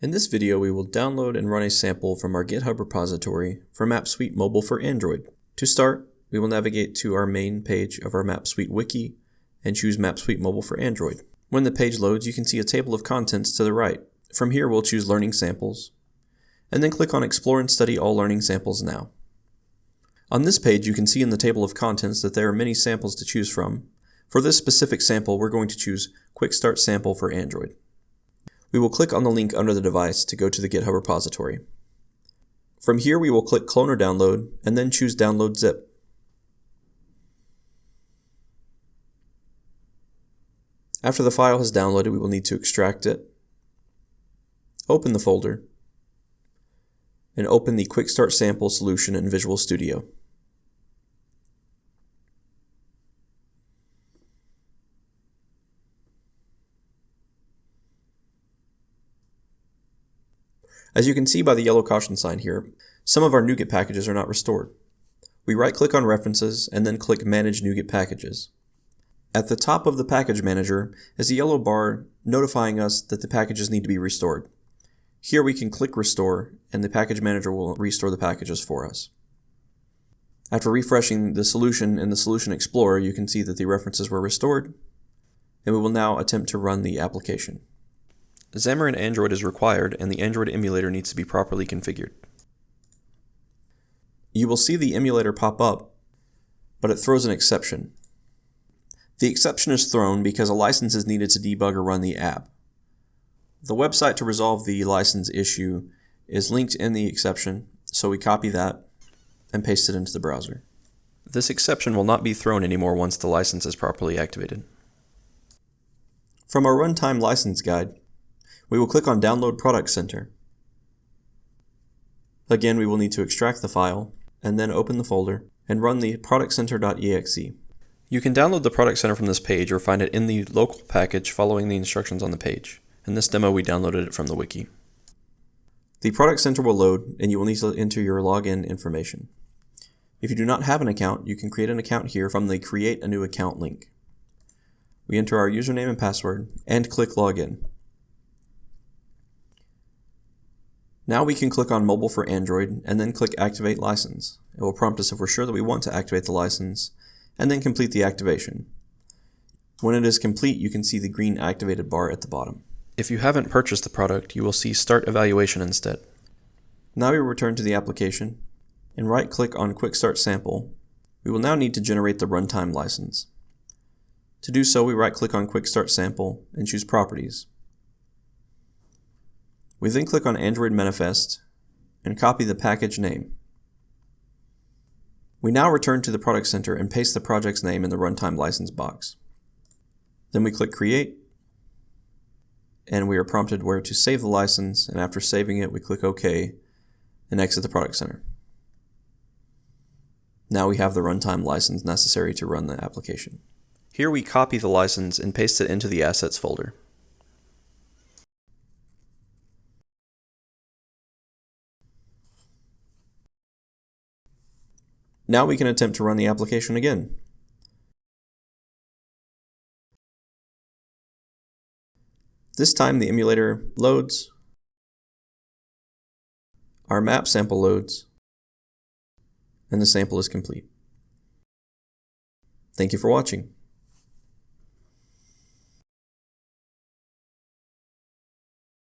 In this video, we will download and run a sample from our GitHub repository for Map Suite Mobile for Android. To start, we will navigate to our main page of our Map Suite wiki and choose Map Suite Mobile for Android. When the page loads, you can see a table of contents to the right. From here, we'll choose Learning Samples, and then click on Explore and Study All Learning Samples Now. On this page, you can see in the table of contents that there are many samples to choose from. For this specific sample, we're going to choose Quick Start Sample for Android. We will click on the link under the device to go to the GitHub repository. From here, we will click Clone or Download, and then choose Download Zip. After the file has downloaded, we will need to extract it, open the folder, and open the Quick Start Sample solution in Visual Studio. As you can see by the yellow caution sign here, some of our NuGet packages are not restored. We right-click on References and then click Manage NuGet Packages. At the top of the Package Manager is a yellow bar notifying us that the packages need to be restored. Here we can click Restore, and the Package Manager will restore the packages for us. After refreshing the solution in the Solution Explorer, you can see that the references were restored, and we will now attempt to run the application. Xamarin Android is required, and the Android emulator needs to be properly configured. You will see the emulator pop up, but it throws an exception. The exception is thrown because a license is needed to debug or run the app. The website to resolve the license issue is linked in the exception, so we copy that and paste it into the browser. This exception will not be thrown anymore once the license is properly activated. From our Runtime license guide, we will click on Download Product Center. Again, we will need to extract the file, and then open the folder, and run the productcenter.exe. You can download the Product Center from this page or find it in the local package following the instructions on the page. In this demo, we downloaded it from the wiki. The Product Center will load, and you will need to enter your login information. If you do not have an account, you can create an account here from the Create a New Account link. We enter our username and password, and click Login. Now we can click on Mobile for Android and then click Activate License. It will prompt us if we're sure that we want to activate the license, and then complete the activation. When it is complete, you can see the green activated bar at the bottom. If you haven't purchased the product, you will see Start Evaluation instead. Now we return to the application and right-click on Quick Start Sample. We will now need to generate the Runtime license. To do so, we right-click on Quick Start Sample and choose Properties. We then click on Android Manifest and copy the package name. We now return to the Product Center and paste the project's name in the Runtime license box. Then we click Create, and we are prompted where to save the license, and after saving it, we click OK and exit the Product Center. Now we have the Runtime license necessary to run the application. Here we copy the license and paste it into the Assets folder. Now we can attempt to run the application again. This time the emulator loads, our map sample loads, and the sample is complete. Thank you for watching.